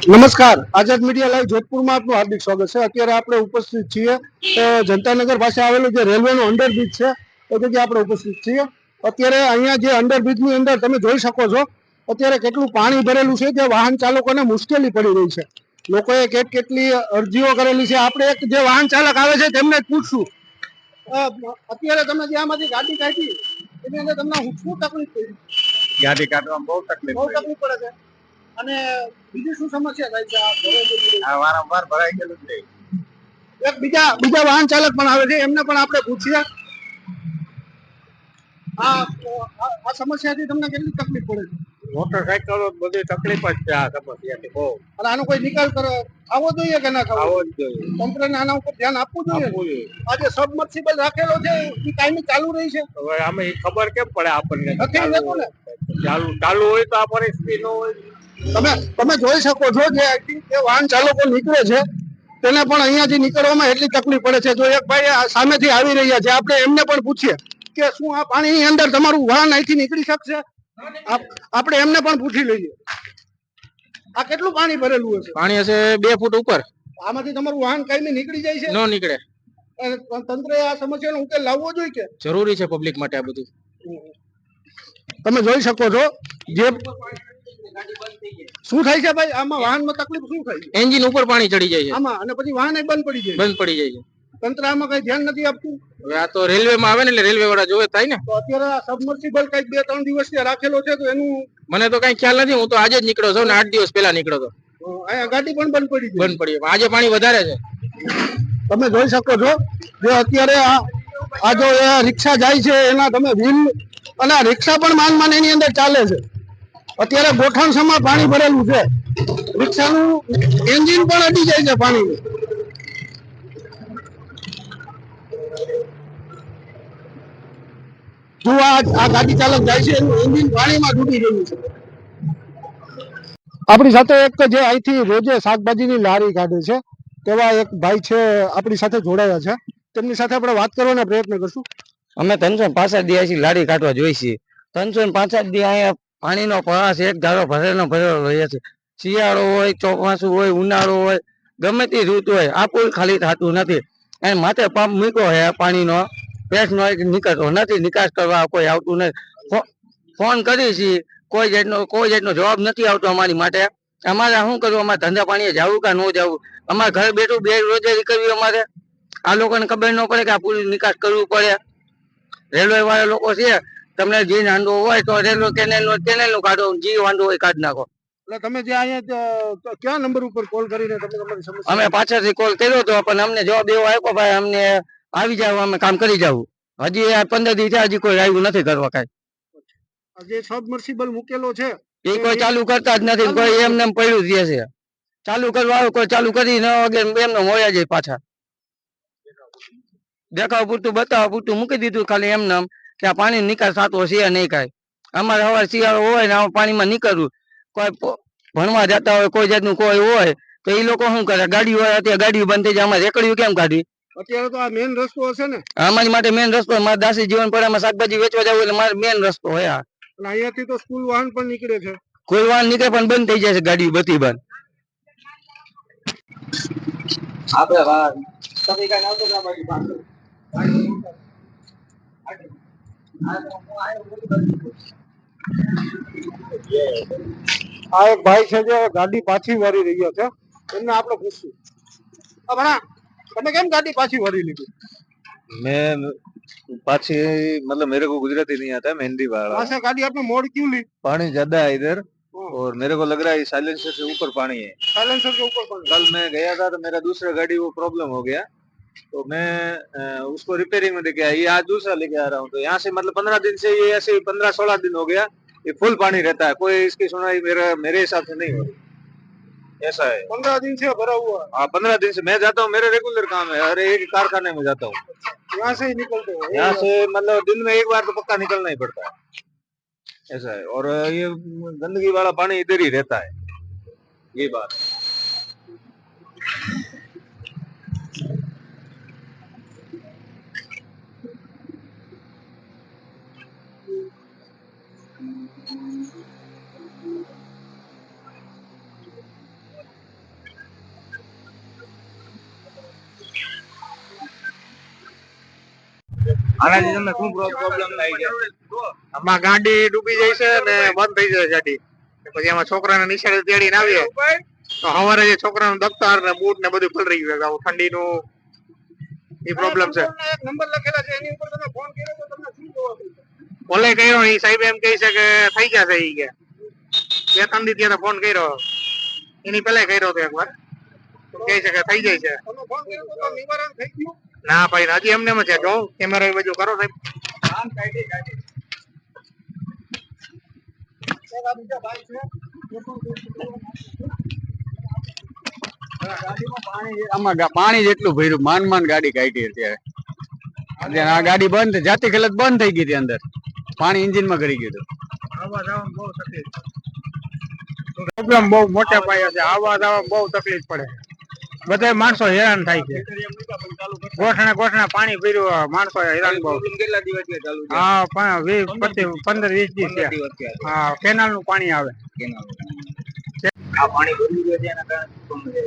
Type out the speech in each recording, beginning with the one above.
નમસ્કાર, આઝાદ media live જોધપુરમાં આપનું હાર્દિક સ્વાગત છે। અત્યારે આપણે ઉપસ્થિત છીએ જનતાનગર પાસે આવેલું જે રેલવેનો અંડરબ્રિજ છે એ જગ્યાએ આપણે ઉપસ્થિત છીએ। અત્યારે અહીંયા જે અંડરબ્રિજની અંદર તમે જોઈ શકો છો અત્યારે કેટલું પાણી ભરેલું છે જે વાહન ચાલકોને મુશ્કેલી પડી રહી છે। લોકોએ કેટલી અરજીઓ કરેલી છે। આપણે એક જે વાહન ચાલક આવે છે તેમને જ પૂછશું। અત્યારે તમે જે આમાંથી ગાડી કાઢી એની અંદર તમને શું તકલીફ પડી? ગાડી કાઢવામાં બહુ તકલીફ પડે છે। અને બીજી શું સમસ્યા થાય છે? આ વારંવાર ભરાઈ ગયેલું છે। એક બીજા વાહન ચાલક પણ આવે છે એમને પણ આપણે પૂછીએ આ સમસ્યાથી તમને કેટલી તકલીફ પડે છે? મોટરસાયકલો બધી તકલીફ જ છે આ સમસ્યાથી બહુ। અને આનો કોઈ નિકાલ આવવો જોઈએ કે ના આવવો જ જોઈએ। તંત્રને આના ઉપર ધ્યાન આપવું જોઈએ। આ જે સબમર્સિબલ રાખેલો છે એ કાયમી ચાલુ રહી છે? હવે આમે ખબર કેમ પડે આપણને? નથી રહેતું ને? ચાલુ હોય તો આ પરિસ્થિતિ ન હોય। તમે જોઈ શકો છો જે વાહન ચાલકો નીકળે છે તેને પણ અહીંયાથી નીકળવામાં એટલી તકલીફ પડે છે। જો એક ભાઈ સામેથી આવી રહ્યા છે આપણે એમને પણ પૂછીએ કે શું આ પાણીની અંદર તમારું વાહન અહીંથી નીકળી શકશે? આપણે એમને પણ પૂછી લઈએ। આ કેટલું પાણી ભરેલું હશે? પાણી હશે 2 ફૂટ ઉપર। આમાંથી તમારું વાહન કાયમી નીકળી જાય છે? નો નીકળે। તંત્રએ આ સમસ્યાનો ઉકેલ લાવવો જોઈએ કે જરૂરી છે પબ્લિક માટે આ બધું। તમે જોઈ શકો છો જે શું થાય છે ભાઈ આમાં વાહનમાં તકલીફ શું થાય છે? એન્જિન ઉપર પાણી ચડી જાય છે આમાં અને પછી વાહન બંધ પડી જાય બંધ પડી જાય છે। તંત્ર આમાં કઈ ધ્યાન નથી આપતું? હવે આ તો રેલવે માં આવે ને એટલે રેલવે વાળા જોવે થાય ને। તો અત્યારે આ સબમર્સિબલ કઈક 2-3 દિવસથી રાખેલો છે તો એનું મને તો કઈ ખ્યાલ નથી। હું તો આજે જ નીકળ્યો છું ને 8 દિવસ પહેલા નીકળ્યો હતો। અહીંયા ગાડી પણ બંધ પડી બંધ પડી આજે પાણી વધારે છે। તમે જોઈ શકો છો જે અત્યારે આ જો રિક્ષા જાય છે એના તમે વ્હીલ અને રિક્ષા પણ માન એની અંદર ચાલે છે। અત્યારે ગોઠણસમાં પાણી ભરેલું છે। રિક્ષાનું એન્જિન પણ અડી જાય છે પાણી। જો આ ગાડી ચાલક જાય છે એનું એન્જિન પાણીમાં ડૂબી રહ્યું છે। આપણી સાથે એક જે અહીંથી રોજે શાકભાજીની લારી કાઢે છે તેવા એક ભાઈ છે આપણી સાથે જોડાયા છે। તેમની સાથે આપણે વાત કરવાનો પ્રયત્ન કરશું। અમે 365 દિવસ લારી કાઢવા જોઈ છીએ। 365 દી અહીંયા પાણીનો પ્રવાહ એક ધારો ભરેલો રહે છે। શિયાળો હોય, ચોમાસું હોય, ઉનાળો હોય, ગમે તે ઋતુ હોય આ પુલ ખાલી થતું નથી। અને માથે પંપ મૂક્યો છે પાણીનો પેસનો નીકળતો નથી। નિકાસ કરવા કોઈ આવતું નથી। ફોન કરી છીએ કોઈ જાતનો જવાબ નથી આવતો અમારી માટે। અમારે શું કરવું? અમારે ધંધા પાણીએ જવું કે ન જવું? અમારે ઘરે બેઠું બેરોજગારી કરવી અમારે? આ લોકોને ખબર ન પડે કે આ પુલ નિકાસ કરવું પડે? રેલવે વાળા લોકો છે તમને જે વાંધો હોય તો રેલવે કેનેલ નું કાઢો, જે વાંધો હોય કાઢી નાખો। એટલે તમે જે અહીંયા કયા નંબર ઉપર કોલ કરીને તમે તમારી સમસ્યા? અમે પાછળથી કોલ કર્યો હતો પણ અમને જવાબ એવો આપ્યો ભાઈ અમને આવી જાવ, અમે કામ કરી જાવ। હજી 15 દી થયા હજી કોઈ આવ્યું નથી કરવા કાંઈ। જે સબમર્સિબલ મૂકેલો છે એ કોઈ ચાલુ કરતા જ નથી। કોઈ એમને એમ પડ્યું જ છે। ચાલુ કરવા આવે કોઈ ચાલુ કરી ન વગે એમને મોયા જાય પાછા। દેખાવ પૂરતું બતાવવા પૂરતું મૂકી દીધું ખાલી એમને કે આ પાણી નિકાલ થતો છે નહીં કાંઈ। અમારે હવે શિયાળો હોય ને આમાં પાણીમાં નીકળવું, કોઈ ભણવા જતા હોય, કોઈ જાતનું કોઈ હોય તો એ લોકો શું કરે? ગાડીઓ હોય અત્યારે ગાડીઓ બંધ થઈ જાય, આમાં રેકડીઓ કેમ કાઢવી? અત્યારે તો આ મેન રસ્તો હશે ને? અમારી માટે મેન રસ્તો મારા દાસી જીવન પડામાં શાકભાજી વેચવા જવું એટલે મારે મેન રસ્તો હોય આ। અહીંયાથી તો સ્કૂલ વાહન પણ નીકળે છે। કોઈ વાહન નીકળે પણ બંધ થઈ જાય છે, ગાડી બધી બંધ। આપણે તમે કઈ આવતો ના બાજુ પાછળ આ એક ભાઈ છે જે ગાડી પાછી વાળી રહ્યા છે એમને આપણે પૂછશું। તમે કેમ ગાડી પાછી વાળી લીધી? मैं पाछी मतलब मेरे को गुजराती नहीं आता, मैं हिंदी वाला हूँ। अच्छा, गाड़ी आपने मोड़ क्यों ली? पानी ज्यादा है इधर और मेरे को लग रहा है साइलेंसर से ऊपर पानी है। साइलेंसर के ऊपर पानी? कल मैं गया था तो मेरा दूसरा गाड़ी वो प्रॉब्लम हो गया तो मैं उसको रिपेयरिंग में लेके आया। ये आज दूसरा लेके आ रहा हूँ तो यहाँ से मतलब 15 दिन से ये ऐसे 15-16 दिन हो गया ये फुल पानी रहता है। कोई इसकी सुनाई मेरे हिसाब से नहीं हो रही। ऐसा है। 15 दिन से भरा हुआ? हाँ 15 दिन से मैं जाता हूँ, मेरा रेगुलर काम है। अरे एक कारखाने में जाता हूँ, यहाँ से ही निकलते हो? यहाँ से मतलब दिन में एक बार तो पक्का निकलना ही पड़ता है। ऐसा है। और ये गंदगी वाला पानी इधर ही रहता है, ये बात। આનાથી તમને શું પ્રોબ્લેમ થાય છે? આમાં ગાડી ડૂબી જાય છે ને બંધ થઈ જાય ગાડી. પછી એમાં છોકરાને નિશાળે તેડીને આવીએ તો સવારે જે છોકરાનું દફતર ને બૂટ ને બધું પલળી ગયું. આવું ઠંડીનું એ પ્રોબ્લેમ છે. એક નંબર લખેલા છે એની ઉપર તમે ફોન કર્યો તો તમને શું જવાબ આપ્યો? ઓલે કર્યો એ સાહેબ એમ કહે છે કે થઈ જશે ઈ કે 2-3 દી ત્યાં ફોન કર્યો એની પહેલા કર્યો હતો એકવાર તો કહે છે કે થઈ જાય છે. તમે ફોન કર્યો તો નિવારણ થઈ ગયું? ના ભાઈ હજી એમને એમ છે. જો કેમેરા બધું કરો સાહેબ. આ બીજા ભાઈ છે આમાં પાણી જેટલું ભર્યું, માંડ ગાડી કાઢી અત્યારે. આ ગાડી બંધ, જાતી ખેલત બંધ થઈ ગઈ હતી અંદર, પાણી એન્જિન માં ગળી ગયું હતું. પ્રોબ્લેમ બહુ મોટા પાયે છે. આવવા જવા બહુ તકલીફ પડે. બધા માણસો હેરાન થાય છે. ગોઠણા પાણી પીર્યું, માણસો હેરાન બહુ. કેટલા દિવસથી ચાલુ છે? હા 15-20 દિવસ થયા. હા કેનાલ નું પાણી આવે. આ પાણી ભરી ગયું છે એના કારણે શું છે?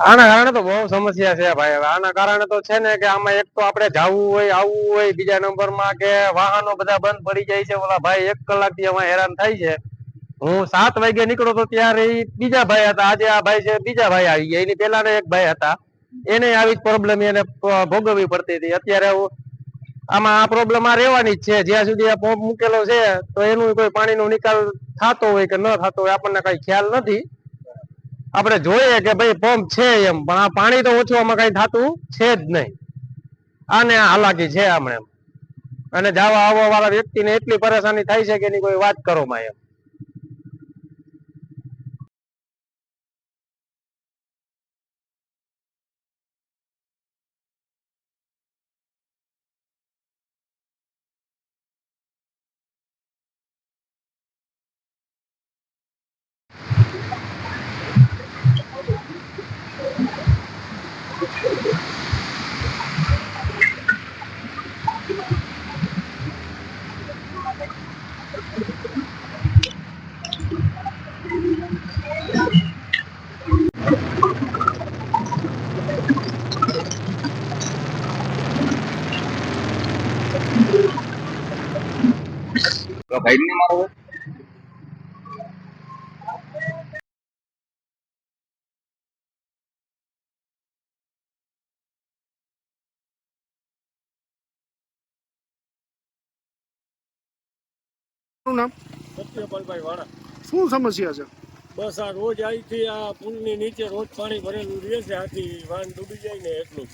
આના કારણે તો બહુ સમસ્યા છે ભાઈ. હવે આના કારણે તો છે ને કે આમાં એક તો આપણે જવું હોય આવવું હોય, બીજા નંબરમાં કે વાહનો બધા બંધ પડી જાય છે. ઓલા ભાઈ 1 કલાકથી અમે હેરાન થાય છે. હું 7 વાગે નીકળો તો ત્યારે બીજા ભાઈ હતા, આજે આ ભાઈ છે બીજા ભાઈ આવી ગયા. એની પેલા એક ભાઈ હતા, એને આવી જ પ્રોબ્લેમ એને ભોગવવી પડતી હતી. અત્યારે આમાં આ પ્રોબ્લેમ આ રહેવાની જ છે જ્યાં સુધી આ પંપ મૂકેલો છે. તો એનું કોઈ પાણીનો નિકાલ થતો હોય કે ન થતો હોય આપણને કઈ ખ્યાલ નથી. આપણે જોઈએ કે ભાઈ પંપ છે એમ, પણ આ પાણી તો ઓછું આમાં કઈ થતું છે જ નહીં. આને હાલાકી છે હમણાં એમ. અને જવા આવવા વાળા વ્યક્તિને એટલી પરેશાની થાય છે કે એની કોઈ વાત કરો માં એમ. ભાઈ ને મારો શું નામ? સત્યપાલભાઈ વાળા. શું સમસ્યા છે? બસ આ રોજ અહીંથી આ પુલની નીચે રોજ પાણી ભરેલું રહે છે. આથી વાહન ડૂબી જાય ને એટલું.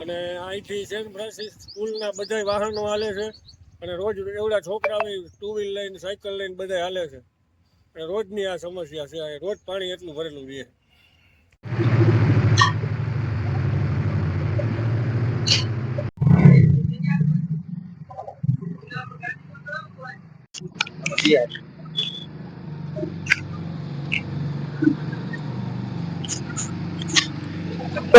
અને અહીંથી સેન્ટ ફ્રાન્સિસ સ્કૂલના બધા વાહનો હાલે છે. અને રોજ એવડા છોકરાઓ 2 વ્હીલ લઈને સાયકલ લઈને બધા હાલે છે. અને રોજની આ સમસ્યા છે. રોજ પાણી એટલું ભરેલું રહે.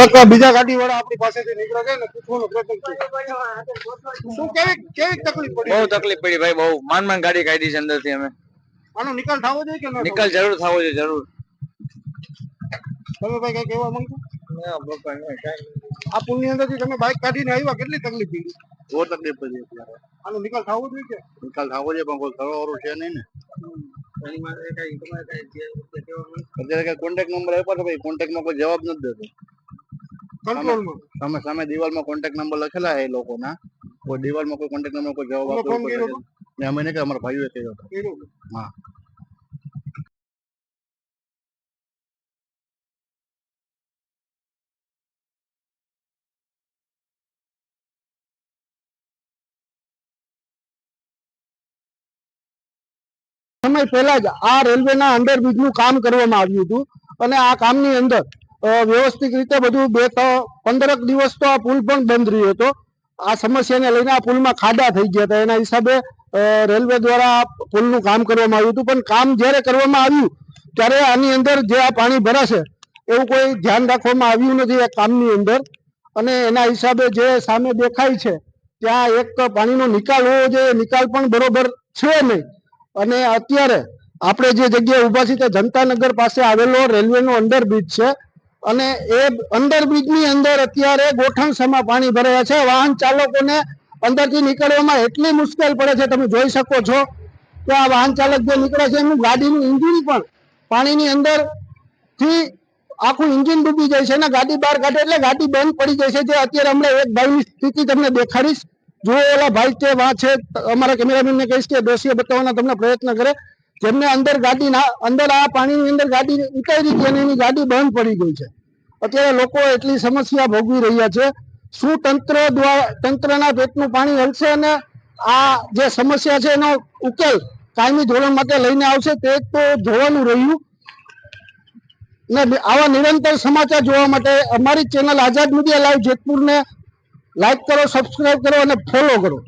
એક બીજા ગાડી વાળા આપણી પાસેથી નીકળે છે ને પૂછવાનો પ્રયત્ન કર્યો. શું કેવી તકલીફ પડી? બહુ તકલીફ પડી ભાઈ, બહુ માંડ ગાડી કાઢી છે અંદર થી અમે. આનો નિકાલ થવો જોઈએ કે ન? નિકાલ જરૂર થવો જોઈએ, જરૂર. તમે ભાઈ કઈ કહેવા માંગો? આ પુલ ની અંદર થી તમે બાઇક કાઢીને આવ્યા, કેટલી તકલીફ પડી? બહુ તકલીફ પડી. આનો નિકાલ થવો જોઈએ કે? નિકાલ થવો જોઈએ પણ કોઈ કરવા વાળું છે નહીં ને. અત્યારે કઈ કોન્ટેક્ટ નંબર આપ્યો તો ભાઈ, કોન્ટેક્ટ માં કોઈ જવાબ નથી દેતો. કંટ્રોલમાં સામે દિવાલમાં કોન્ટેક્ટ નંબર લખેલા છે એ લોકોના, કોઈ દિવાલમાં કોઈ કોન્ટેક્ટ નંબર કોઈ જવાબ આપતો ફોન કર્યો તો? અમે નહીં કે અમારા ભાઈઓએ કર્યો હતો. હા. સમય પહેલા જ આ રેલવેના અંડરબ્રિજ નું કામ કરવામાં આવ્યું હતું અને આ કામની અંદર વ્યવસ્થિત રીતે બધું 15 દિવસ તો આ પુલ પણ બંધ રહ્યો હતો. આ સમસ્યાને લઈને આ પુલમાં ખાડા થઈ ગયા હતા. એના હિસાબે રેલવે દ્વારા પુલનું કામ કરવામાં આવ્યું હતું. પણ કામ જ્યારે કરવામાં આવ્યું ત્યારે આની અંદર જે આ પાણી ભરાશે એવું કોઈ ધ્યાન રાખવામાં આવ્યું નથી આ કામની અંદર. અને એના હિસાબે જે સામે દેખાય છે ત્યાં એક પાણીનો નિકાલ હોવો જોઈએ, નિકાલ પણ બરોબર છે નહીં. અને અત્યારે આપણે જે જગ્યાએ ઊભા છીએ તે જનતાનગર પાસે આવેલો રેલવેનો અંડરબ્રિજ છે અને એ અંડરબ્રિજની અંદર અત્યારે ગોઠણસામાં પાણી ભરાયા છે. વાહન ચાલકોને અંદરથી નીકળવામાં એટલી મુશ્કેલ પડે છે. તમે જોઈ શકો છો કે આ વાહન ચાલક જે નીકળે છે એનું ગાડીનું એન્જિન પણ પાણીની અંદર થી આખું એન્જિન ડૂબી જાય છે અને ગાડી બહાર કાઢે એટલે ગાડી બંધ પડી જાય છે. જે અત્યારે હમણાં એક ભાઈની સ્થિતિ તમને દેખાડીશ. જો ઓલા ભાઈ છે વાં છે, અમારા કેમેરામેનને કહીશ કે ડોસીએ બતાવવાનો તમને પ્રયત્ન કરે, જેમને અંદર ગાડી અંદર આ પાણીની અંદર ગાડી ઉતારી હતી અને એની ગાડી બંધ પડી ગઈ છે. અત્યારે લોકો એટલી સમસ્યા ભોગવી રહ્યા છે. શું તંત્રના પેટનું પાણી હલશે અને આ જે સમસ્યા છે એનો ઉકેલ કાયમી ધોરણ માટે લઈને આવશે તે તો જોવાનું રહ્યું. ને આવા નિરંતર સમાચાર જોવા માટે અમારી ચેનલ આઝાદ મીડિયા લાઈવ જેતપુરને લાઈક કરો, સબસ્ક્રાઇબ કરો અને ફોલો કરો.